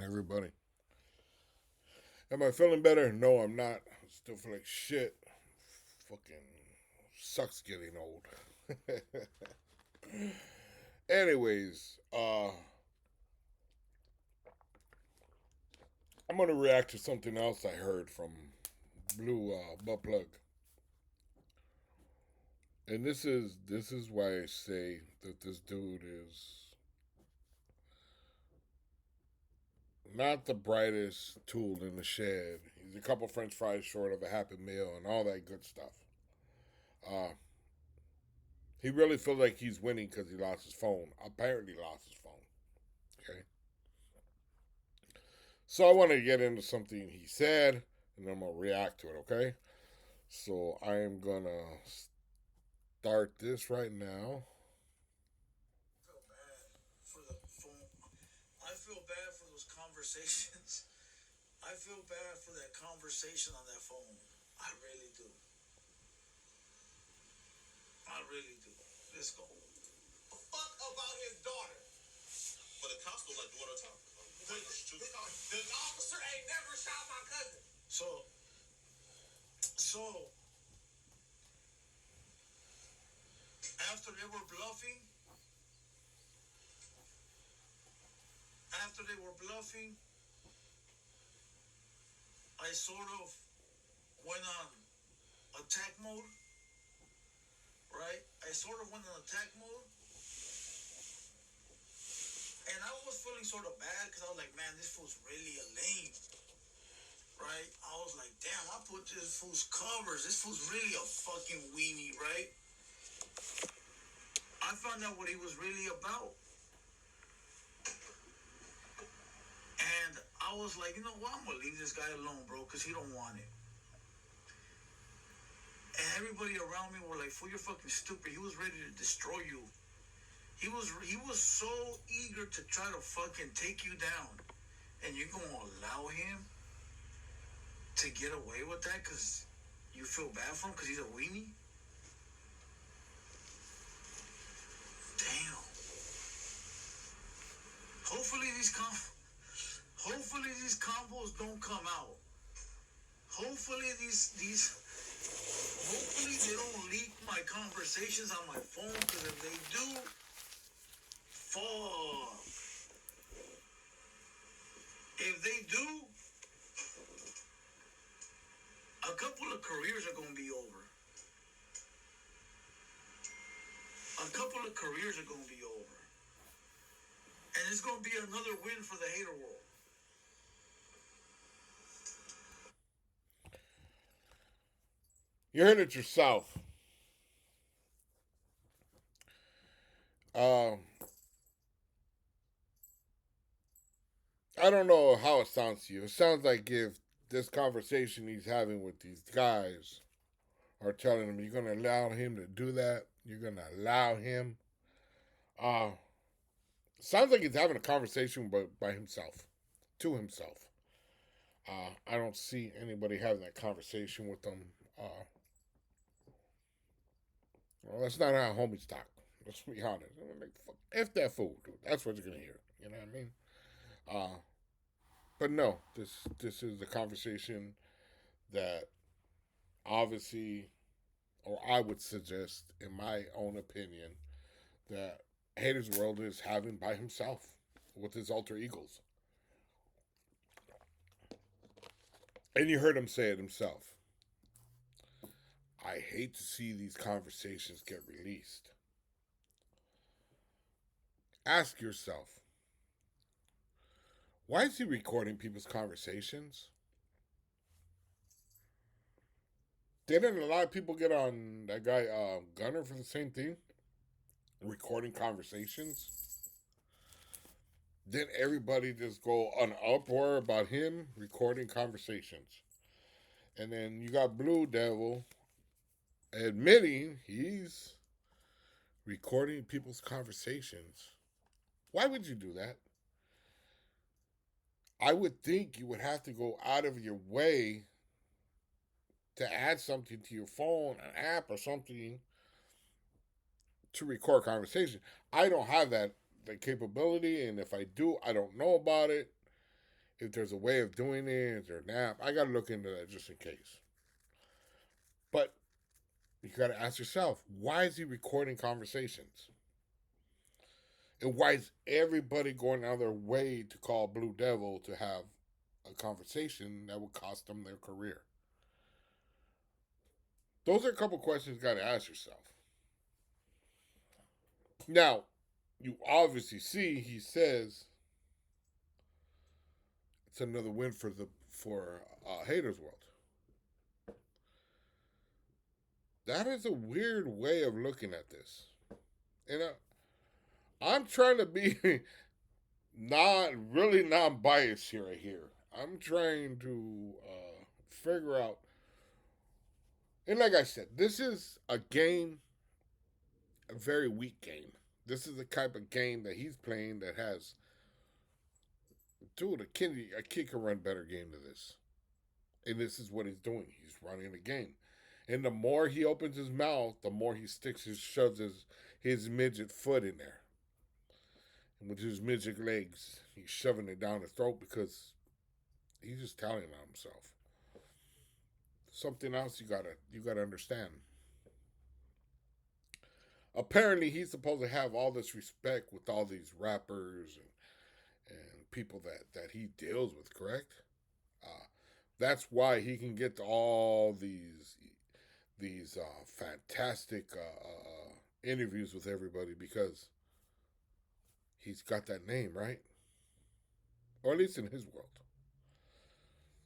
everybody. Am I feeling better? No, I'm not. I still feel like shit. Fucking sucks getting old. Anyways, I'm gonna react to something else I heard from Blue Butt Plug, and this is why I say that this dude is not the brightest tool in the shed. He's a couple French fries short of a Happy Meal and all that good stuff. Uh, he really feels like he's winning because he lost his phone. Apparently, lost his phone. Okay, so I want to get into something he said, and I'm gonna react to it. Okay, so I am gonna start this right now. Feel bad for the phone. I feel bad for those conversations. I feel bad for that conversation on that phone. I really do. I really do. Let's go. Fuck about his daughter. But the cops don't like daughter talk. The officer ain't never shot my cousin. So after they were bluffing, after they were bluffing, I sort of went on attack mode, right? I sort of went on attack mode, and I was feeling sort of bad because I was like, man, this fool's really a lame, right? I was like, damn, I put this fool's covers. This fool's really a fucking weenie, right? I found out what he was really about. And I was like, you know what? I'm going to leave this guy alone, bro, because he don't want it. And everybody around me were like, fool, you're fucking stupid. He was ready to destroy you. He was so eager to try to fucking take you down. And you're going to allow him to get away with that because you feel bad for him because he's a weenie? Damn. Hopefully these combos don't come out. Hopefully hopefully they don't leak my conversations on my phone, because if they do, fuck. If they do, a couple of careers are gonna be over. A couple of careers are gonna be over. And it's gonna be another win for the hater world. You heard it yourself. Uh, I don't know how it sounds to you. It sounds like if this conversation he's having with these guys are telling him you're going to allow him to do that, you're going to allow him. Uh, Sounds like he's having a conversation by himself, to himself. I don't see anybody having that conversation with them. Well, that's not how homies talk. Let's be honest. Like, F that fool, dude. That's what you're gonna hear. You know what I mean? Uh, but no, this is a conversation that obviously, or I would suggest, in my own opinion, that Haters World is having by himself with his alter egos. And you heard him say it himself. I hate to see these conversations get released. Ask yourself, why is he recording people's conversations? Didn't a lot of people get on that guy Gunner for the same thing? Recording conversations? Didn't everybody just go on uproar about him recording conversations? And then you got Blue Devil admitting he's recording people's conversations. Why would you do that? I would think you would have to go out of your way to add something to your phone, an app or something to record conversation. I don't have that the capability, and if I do, I don't know about it. If there's a way of doing it, is there an app? I got to look into that just in case. But you got to ask yourself, why is he recording conversations? And why is everybody going out of their way to call Blue Devil to have a conversation that would cost them their career? Those are a couple questions you got to ask yourself. Now, you obviously see he says it's another win for Haters World. That is a weird way of looking at this. And I'm trying to be non-biased here. I'm trying to figure out. And like I said, this is a game, a very weak game. This is the type of game that he's playing that has, dude, a kid can run better game than this. And this is what he's doing. He's running a game. And the more he opens his mouth, the more he shoves his midget foot in there. And with his midget legs, he's shoving it down his throat because he's just telling on himself. Something else you gotta understand. Apparently, he's supposed to have all this respect with all these rappers and people that he deals with. Correct? Uh, that's why he can get to all these fantastic interviews with everybody because he's got that name, right? Or at least in his world.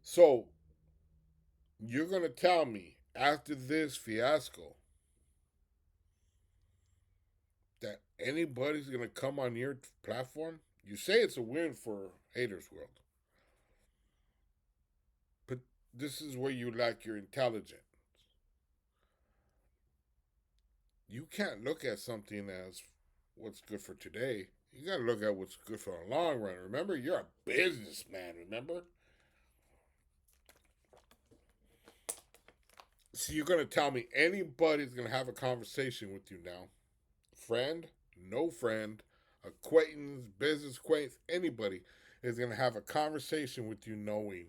So you're gonna tell me after this fiasco that anybody's gonna come on your platform? You say it's a win for Haters World, but this is where you lack your intelligence. You can't look at something as what's good for today. You gotta look at what's good for the long run. Remember, you're a businessman, remember? So you're gonna tell me anybody's gonna have a conversation with you now. Friend, no friend, acquaintance, business acquaintance, anybody is gonna have a conversation with you knowing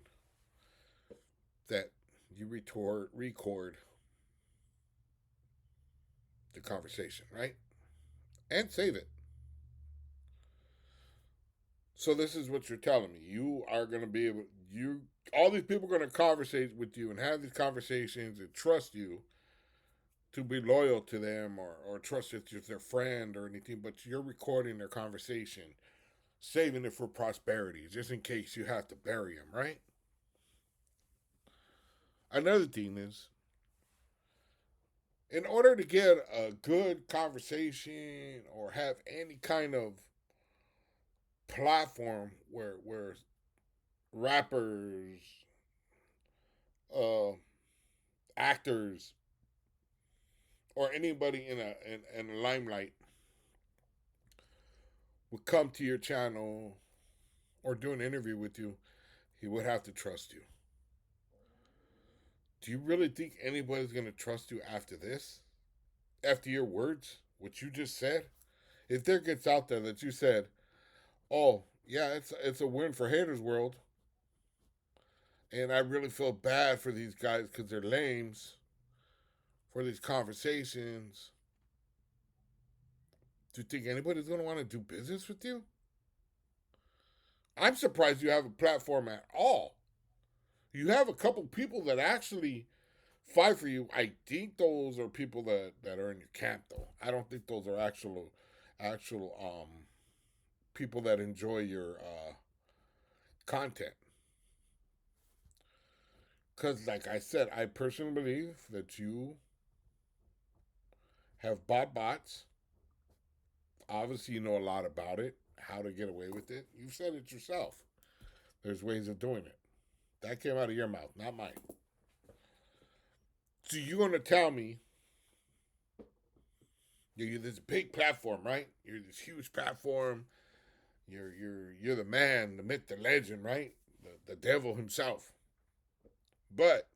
that you record the conversation, right? And save it. So this is what you're telling me. You are gonna be able you all these people are gonna conversate with you and have these conversations and trust you to be loyal to them or trust that you're their friend or anything, but you're recording their conversation, saving it for prosperity, just in case you have to bury them, right? Another thing is, in order to get a good conversation or have any kind of platform where rappers, uh, actors, or anybody in a limelight would come to your channel or do an interview with you, he would have to trust you. Do you really think anybody's gonna trust you after this? After your words, what you just said? If there gets out there that you said, "Oh, yeah, it's a win for Haters World," and I really feel bad for these guys because they're lames for these conversations. Do you think anybody's gonna want to do business with you? I'm surprised you have a platform at all. You have a couple people that actually fight for you. I think those are people that are in your camp, though. I don't think those are actual people that enjoy your content. Because, like I said, I personally believe that you have bought bots. Obviously, you know a lot about it, how to get away with it. You've said it yourself. There's ways of doing it. That came out of your mouth, not mine. So you're gonna tell me you're this big platform, right? You're this huge platform. You're the man, the myth, the legend, right? The devil himself. But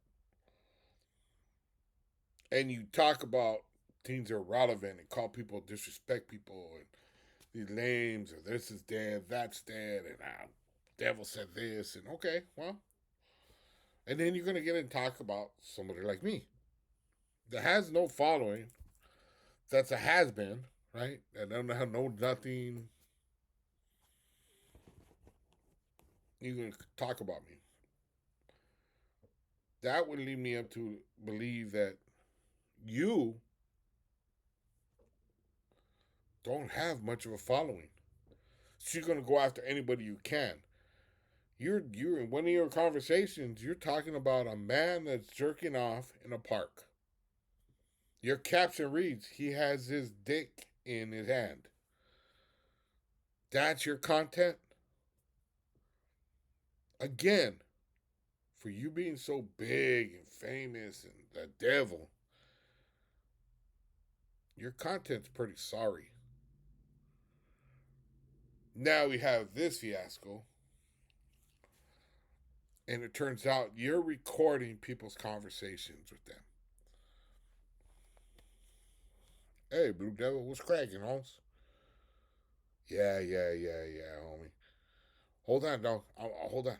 and you talk about things that are relevant and call people disrespect people and these lames or this is dead, that's dead, and devil said this, and okay, well, and then you're gonna get and talk about somebody like me that has no following, that's a has been, right? And don't know nothing. You're gonna talk about me. That would lead me up to believe that you don't have much of a following. So you're gonna go after anybody you can. You're in one of your conversations, you're talking about a man that's jerking off in a park. Your caption reads, he has his dick in his hand. That's your content? Again, for you being so big and famous and the devil, your content's pretty sorry. Now we have this fiasco, and it turns out you're recording people's conversations with them. Hey, Blue Devil, what's cracking, Holmes? Yeah, homie. Hold on, dog. Hold on.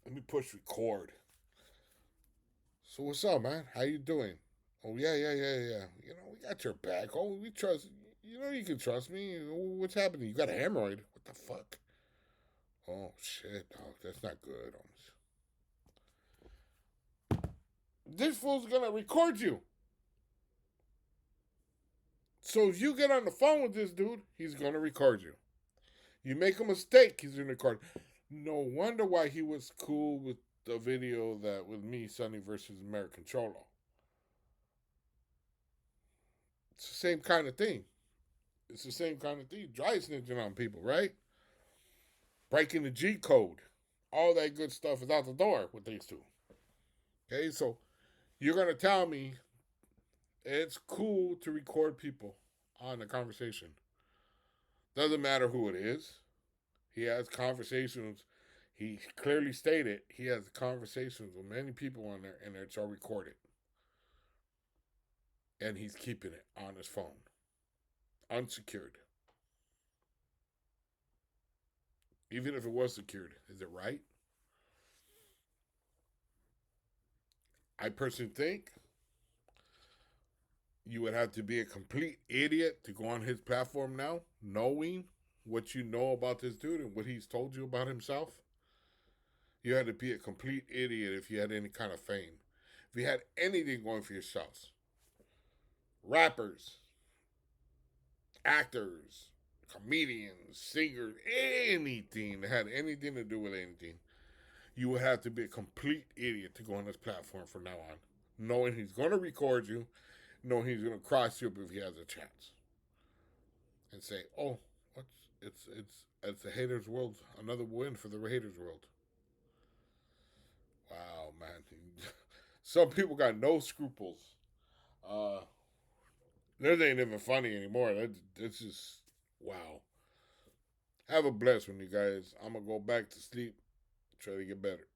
Let me push record. So what's up, man? How you doing? Oh yeah. You know we got your back. Oh, we trust. You know you can trust me. What's happening? You got a hemorrhoid? What the fuck? Oh shit, dog. That's not good. This fool's gonna record you. So if you get on the phone with this dude, he's gonna record you. You make a mistake, he's gonna record. No wonder why he was cool with the video that with me, Sonny versus American Cholo. It's the same kind of thing. It's the same kind of thing. Dry snitching on people, right? Breaking the G code. All that good stuff is out the door with these two. Okay, so you're gonna tell me it's cool to record people on the conversation. Doesn't matter who it is. He has conversations. He clearly stated he has conversations with many people on there, and it's all recorded. And he's keeping it on his phone, unsecured. Even if it was secured, is it right? I personally think you would have to be a complete idiot to go on his platform now, knowing what you know about this dude and what he's told you about himself. You had to be a complete idiot if you had any kind of fame. If you had anything going for yourselves. Rappers, actors, comedians, singers, anything that had anything to do with anything, you would have to be a complete idiot to go on this platform from now on, knowing he's going to record you, knowing he's going to cross you up if he has a chance, and say, "Oh, what's it's the haters' world. Another win for the haters' world." Wow, man. Some people got no scruples. Uh, this ain't even funny anymore. That's just wow. Have a blessed one, you guys. I'm gonna go back to sleep. Try to get better.